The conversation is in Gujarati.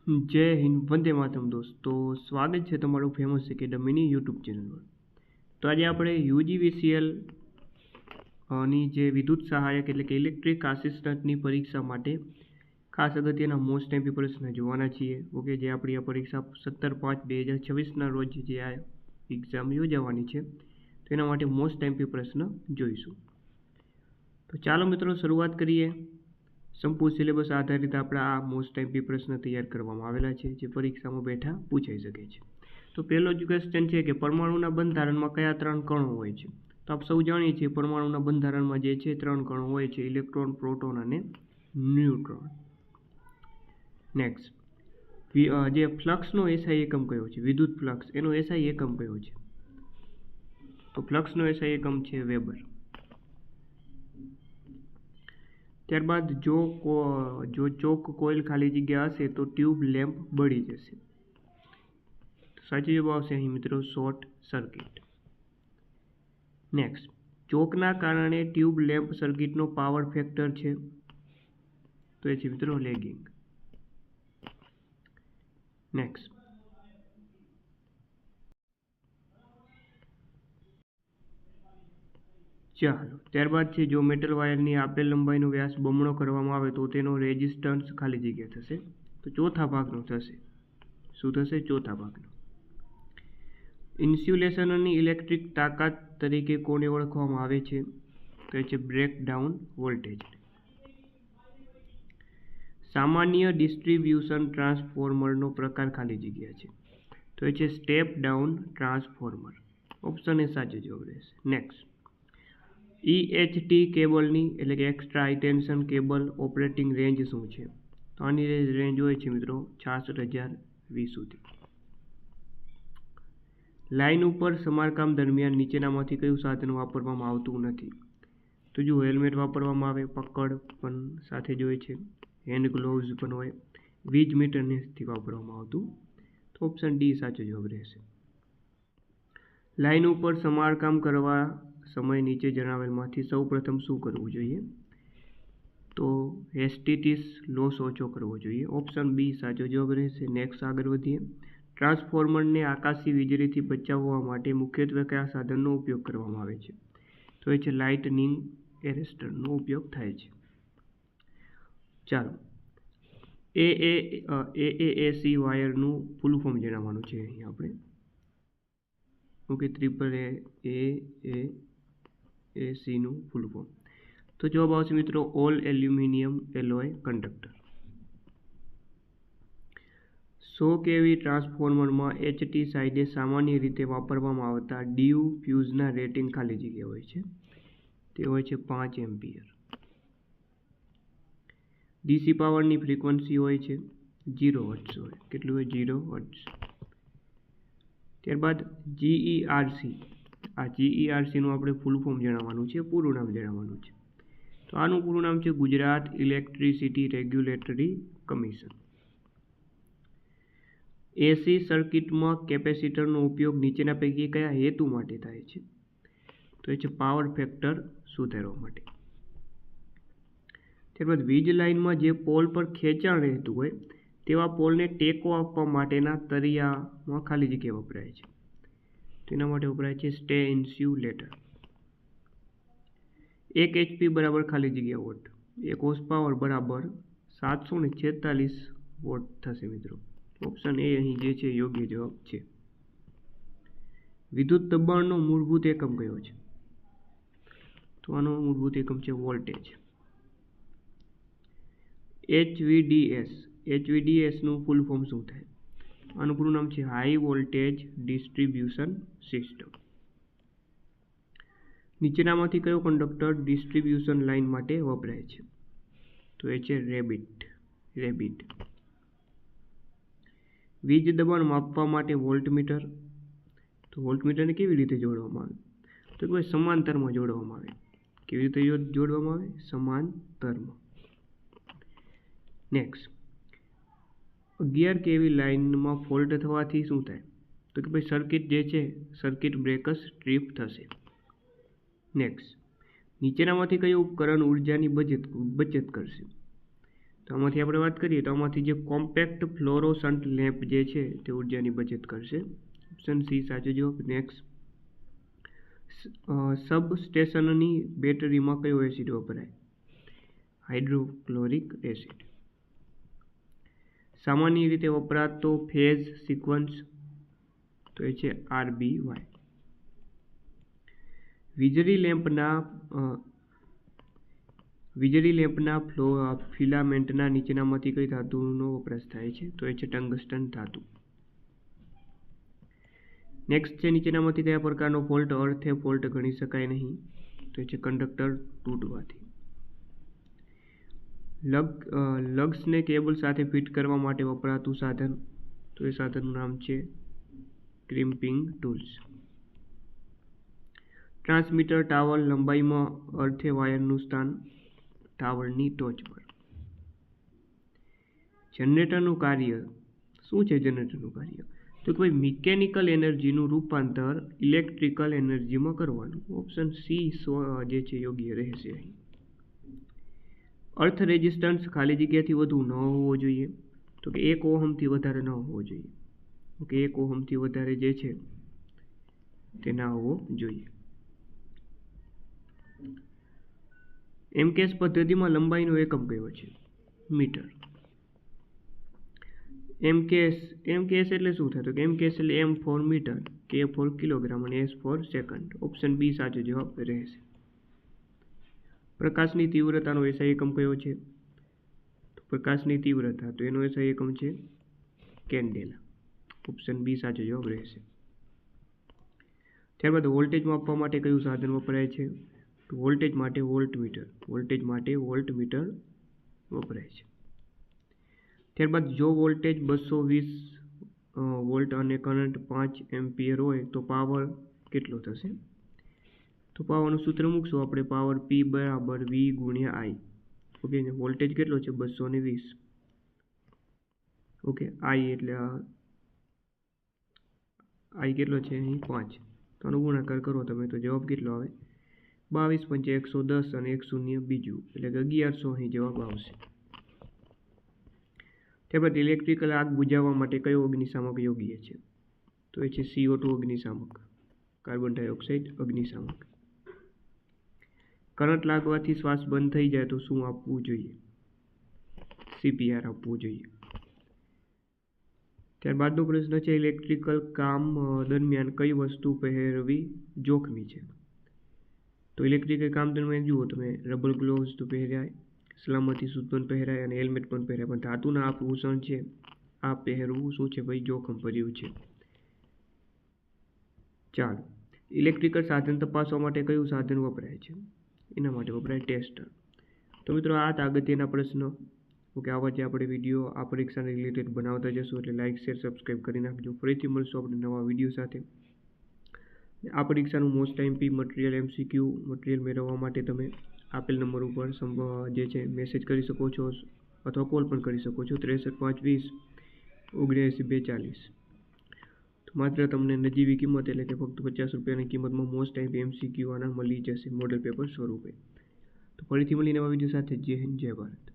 જય હિન્દ, વંદે માતરમ દોસ્તો, સ્વાગત છે તમારું ફેમસ એકેડમીની યુટ્યુબ ચેનલ પર। તો આજે આપણે યુજીવીસીએલ ની જે વિદ્યુત સહાયક એટલે કે ઇલેક્ટ્રિક આસિસ્ટન્ટની પરીક્ષા માટે ખાસ અગત્યના મોસ્ટ ટાઈમ પ્રશ્ન જોવાના છીએ। ઓકે, જે આપણી આ પરીક્ષા 17/5/2026ના રોજ જે આ એક્ઝામ યોજાવાની છે તો એના માટે મોસ્ટ ટાઈમ પ્રશ્ન જોઈશું। તો ચાલો મિત્રો શરૂઆત કરીએ। સંપૂર્ણ સિલેબસ આધારિત આપણા આ મોસ્ટ ટાઈમ પ્રશ્ન તૈયાર કરવામાં આવેલા છે જે પરીક્ષામાં બેઠા પૂછાઈ શકે છે। તો પહેલો જ ક્વેશ્ચન છે કે પરમાણુના બંધારણમાં કયા 3 કણો હોય છે? તો આપ સૌ જાણીએ છીએ પરમાણુના બંધારણમાં જે છે 3 કણો હોય છે, ઇલેક્ટ્રોન, પ્રોટોન અને ન્યુટ્રોન। નેક્સ્ટ, જે ફ્લક્સનો એસઆઈ એકમ કયો છે? વિદ્યુત ફ્લક્સ, એનો એસઆઈ એકમ કયો છે? તો ફ્લક્સનો એસઆઈ એકમ છે વેબર। ત્યારબાદ જો ચોક કોઇલ ખાલી જગ્યા હશે તો ટ્યુબ લેમ્પ બળી જશે। સાચો જવાબ આવશે અહીં મિત્રો શોર્ટ સર્કિટ। નેક્સ્ટ, ચોકના કારણે ટ્યુબ લેમ્પ સર્કિટનો પાવર ફેક્ટર છે તો એ છે મિત્રો લેગિંગ। નેક્સ્ટ, ચાલો ત્યારબાદ છે જો મેટલ વાયરની આપેલ લંબાઈનો વ્યાસ બમણો કરવામાં આવે તો તેનો રેઝિસ્ટન્સ ખાલી જગ્યા થશે તો ચોથા ભાગનો થશે। શું થશે? ચોથા ભાગનો। ઇન્સ્યુલેશનની ઇલેક્ટ્રિક તાકાત તરીકે કોને ઓળખવામાં આવે છે? તો એ છે બ્રેકડાઉન વોલ્ટેજ। સામાન્ય ડિસ્ટ્રીબ્યુશન ટ્રાન્સફોર્મરનો પ્રકાર ખાલી જગ્યા છે તો એ છે step down transformer. Option A સાચો જવાબ રહેશે। નેક્સ્ટ, EHT કેબલની એટલે કે extra high tension cable operating range શું છે? તો આની રેન્જ હોય છે મિત્રો 66,000 V સુધી। લાઇન ઉપર સમારકામ દરમિયાન નીચેનામાંથી કયું સાધન વાપરવામાં આવતું નથી? તો જો હેલ્મેટ વાપરવામાં આવે, પકડ પણ સાથે જ હોય છે, હેન્ડ ગ્લોવ્સ પણ હોય, વીજ મીટર નથી વાપરવામાં આવતું તો ઓપ્શન ડી સાચો જવાબ રહેશે। લાઇન ઉપર સમારકામ કરવા સમય નીચે જણાવેલમાંથી સૌ પ્રથમ શું કરવું જોઈએ? તો હેસ્ટિટીસ લોસ ઓછો કરવો જોઈએ। ઓપ્શન બી સાચો જવાબ રહેશે। નેક્સ્ટ આગળ વધીએ। ટ્રાન્સફોર્મરને આકાશી વીજળીથી બચાવવા માટે મુખ્યત્વે કયા સાધનનો ઉપયોગ કરવામાં આવે છે? તો એ છે લાઇટનિંગ એરેસ્ટરનો ઉપયોગ થાય છે। ચાલો, એએએસી વાયરનું ફૂલ ફોર્મ જણાવવાનું છે અહીં આપણે। ઓકે, AAACનું ફૂલ ફોર્મ તો જવાબ આવશે મિત્રો all aluminium alloy conductor. 100 kV ટ્રાન્સફોર્મરમાં HT સાઇડે સામાન્ય રીતે વાપરવામાં આવતા ડીફ્યુઝના રેટિંગ ખાલી જગ્યા હોય છે તે હોય છે 5 એમ્પિયર। ડીસી પાવરની ફ્રીક્વન્સી હોય છે 0 હર્ટ્ઝ હોય। કેટલું હોય? 0 હર્ટ્ઝ। ત્યારબાદ GERC, આ GERCનું આપણે ફૂલ ફોર્મ જણાવવાનું છે, પૂરું નામ જણાવવાનું છે। તો આનું પૂરું નામ છે ગુજરાત ઇલેક્ટ્રિસિટી રેગ્યુલેટરી કમિશન। એસી સર્કિટમાં કેપેસિટરનો ઉપયોગ નીચેના પૈકી કયા હેતુ માટે થાય છે? તો એ છે પાવર ફેક્ટર સુધારવા માટે। ત્યારબાદ વીજ લાઇનમાં જે પોલ પર ખેંચાણ રહેતું હોય તેવા પોલને ટેકો આપવા માટેના તળિયામાં ખાલી જગ્યા વપરાય છે તેના માટે વપરાય છે સ્ટે ઇન્સ્યુલેટર। 1 HP બરાબર ખાલી જગ્યા વોટ, 1 હોર્સ પાવર બરાબર 746 વોટ થશે મિત્રો। ઓપ્શન એ અહીં જે છે યોગ્ય જવાબ છે। વિદ્યુત દબાણનો મૂળભૂત એકમ કયો છે? તો આનો મૂળભૂત એકમ છે વોલ્ટેજ। HVDSનું ફૂલ ફોર્મ શું થાય? આનું પૂરું નામ છે હાઈ વોલ્ટેજ ડિસ્ટ્રીબ્યુશન સિસ્ટમ। નીચેનામાંથી કયો કંડક્ટર ડિસ્ટ્રીબ્યુશન લાઇન માટે વપરાય છે? તો એ છે રેબિટ। વીજ દબાણ માપવા માટે વોલ્ટમીટર, તો વોલ્ટમીટરને કેવી રીતે જોડવામાં આવે? તો કોઈ સમાંતરમાં જોડવામાં આવે। કેવી રીતે જોડવામાં આવે? સમાંતરમાં। નેક્સ્ટ, 11 kV લાઇનમાં ફોલ્ટ થવાથી શું થાય? તો કે ભાઈ સર્કિટ જે છે સર્કિટ બ્રેકર્સ ટ્રીપ થશે। નેક્સ્ટ, નીચેનામાંથી કયું ઉપકરણ ઉર્જાની બચત કરશે? તો આમાંથી આપણે વાત કરીએ તો આમાંથી જે કોમ્પેક્ટ ફ્લોરોસન્ટ લેમ્પ જે છે તે ઉર્જાની બચત કરશે. ઓપ્શન સી સાચો જવાબ. નેક્સ્ટ, સબસ્ટેશનની બેટરીમાં કયો એસિડ વપરાય? Hydrochloric acid. સામાન્ય રીતે વપરાતો ફેઝ સિક્વન્સ તો એ છે RBY. વીજળી લેમ્પના ફિલામેન્ટના નીચેનામાંથી કઈ ધાતુનો વપરાશ થાય છે? તો એ છે ટંગસ્ટન ધાતુ. નેક્સ્ટ છે, નીચેનામાંથી કયા પ્રકારનો ફોલ્ટ અર્થે ફોલ્ટ ગણી શકાય નહીં? તો એ છે કંડક્ટર તૂટવાથી. લગ્સને કેબલ સાથે ફિટ કરવા માટે વપરાતું સાધન તો એ સાધનનું નામ છે ક્રિમ્પિંગ ટૂલ્સ. ટ્રાન્સમીટર ટાવર લંબાઈમાં અર્થે વાયરનું સ્થાન ટાવરની ટોચ પર. જનરેટરનું કાર્ય શું છે? જનરેટરનું કાર્ય તો કોઈ મિકેનિકલ એનર્જીનું રૂપાંતર ઇલેક્ટ્રિકલ એનર્જીમાં કરવાનું. ઓપ્શન સી જે છે યોગ્ય રહેશે અહીં. અર્થ રેઝિસ્ટન્સ ખાલી જગ્યાથી વધુ ન હોવો જોઈએ તો કે 1 ઓહમથી વધારે ન હોવો જોઈએ. ઓકે, 1 ઓહમથી વધારે જે છે તે ના હોવો જોઈએ. એમકેએસ પદ્ધતિમાં લંબાઈનો એકમ કયો છે? મીટર. એમકેએસ એટલે શું થાય? તો કે એમકેએસ એટલે M for metre, K for kilogram અને S for second. Option B સાચો જવાબ રહેશે. પ્રકાશની તીવ્રતાનો એસઆઈ એકમ કયો છે? તો પ્રકાશની તીવ્રતા તો એનો એસઆઈ એકમ છે કેન્ડેલા. ઓપ્શન બી સાચો જવાબ રહેશે. ત્યારબાદ વોલ્ટેજ માપવા માટે કયું સાધન વપરાય છે? તો વોલ્ટેજ માટે વોલ્ટમીટર. વપરાય છે. ત્યારબાદ જો વોલ્ટેજ 220 વોલ્ટ અને કરંટ 5 એમ્પિયર હોય તો પાવર કેટલો થશે? તો પાવરનું સૂત્ર મૂકશું આપણે, પાવર P બરાબર V ગુણ્યા I. ઓકે, વોલ્ટેજ કેટલો છે? 220. ઓકે, I એટલે I કેટલો છે અહીં? 5. તો આનો ગુણાકાર કરો તમે તો જવાબ કેટલો આવે? 22 × 110 અને 1 શૂન્ય બીજું એટલે કે 1100 અહીં જવાબ આવશે. ત્યારબાદ ઇલેક્ટ્રિકલ આગ બુઝાવવા માટે કયો અગ્નિશામક યોગ્ય છે? તો એ છે CO2 અગ્નિશામક, કાર્બન ડાયોક્સાઇડ અગ્નિશામક. કરંટ લાગવાથી શ્વાસ બંધ થઈ જાય તો શું આપવું જોઈએ? CPR આપવું જોઈએ. ત્યારબાદનો પ્રશ્ન છે, ઇલેક્ટ્રિકલ કામ દરમિયાન કઈ વસ્તુ પહેરવી જોખમી છે? તો ઇલેક્ટ્રિકલ કામ દરમિયાન જુઓ તમે રબર ગ્લોવ્સ તો પહેરાય, સલામતી સૂટ પણ પહેરાય અને હેલ્મેટ પણ પહેરાય, પણ ધાતુના આભૂષણ છે આ પહેરવું શું છે ભાઈ? જોખમ ભર્યું છે. ચાલો, ઇલેક્ટ્રિકલ સાધન તપાસવા માટે કયું સાધન વપરાય છે? એના માટે વપરાય ટેસ્ટર. તો મિત્રો આ અગત્યના પ્રશ્ન. ઓકે, આવા જે આપણે વિડીયો આ પરીક્ષાને રિલેટેડ બનાવતા જશું એટલે લાઇક શેર સબસ્ક્રાઈબ કરી નાખજો. ફરીથી મળશું આપણે નવા વિડીયો સાથે. આ પરીક્ષાનું most IMP material MCQ material મેળવવા માટે તમે આપેલ નંબર ઉપર જે છે મેસેજ કરી શકો છો અથવા કોલ પણ કરી શકો છો 63 520 79 240. તો માત્ર તમને નજીવી કિંમત એટલે કે ફક્ત 50 રૂપિયાની કિંમતમાં મોસ્ટ આઈએમપી MCQ આના મળી જશે મોડેલ પેપર સ્વરૂપે. તો ફરીથી મળી નવા વિડીયો સાથે. જય હિન્દ, જય ભારત.